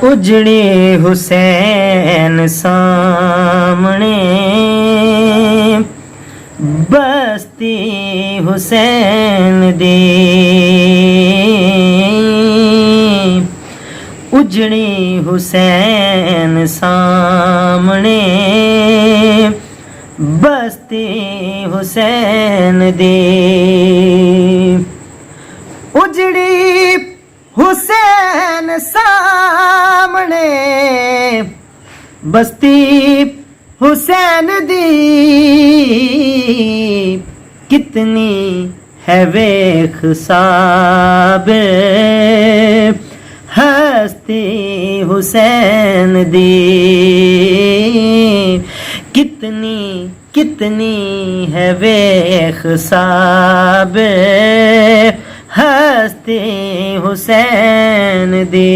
उजड़े हुसैन सामने बस्ती हुसैन दी उजड़े हुसैन सामने बस्ती हुसैन दी उजड़ी हुसैन सामने बस्ती हुसैन दी कितनी है वेख साबे हस्ती हुसैन दी कितनी कितनी है वेख साबे हस्ती हुसैन दी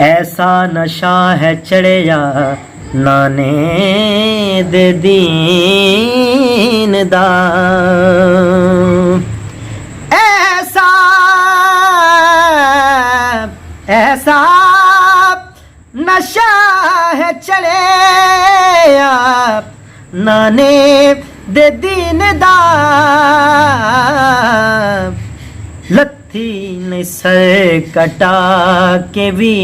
ऐसा नशा है चढ़िया नाने दे दीन दा ऐसा ऐसा नशा है चढ़िया नाने दे दीन दा लत्थी ने सर कटा के भी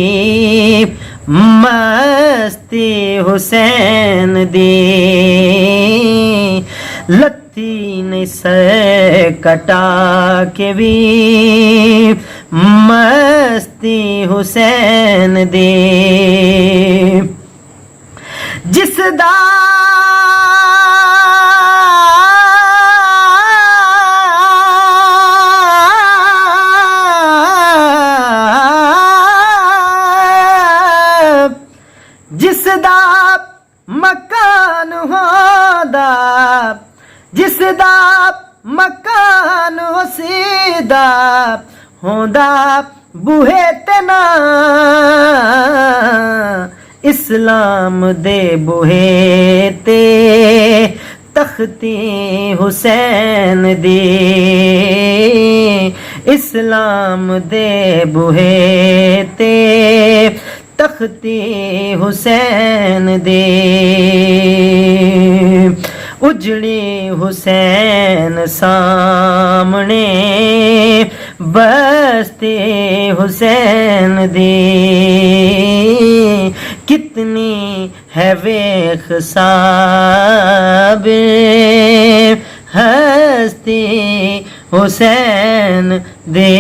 मस्ती हुसैन दी लत्थी ने सर कटा के भी मस्ती हुसैन दी जिसदा जिसदा मकान होदा जिसदा मकान सीधा होदा बूहे ते ना इस्लाम दे बूहे ते तख्ती हुसैन दी इस्लाम दे बूहे ते तख्ती हुसैन दे उजड़ी हुसैन सामने बस्ती हुसैन दी कितनी है वेख साबे हस्ती हुसैन दे।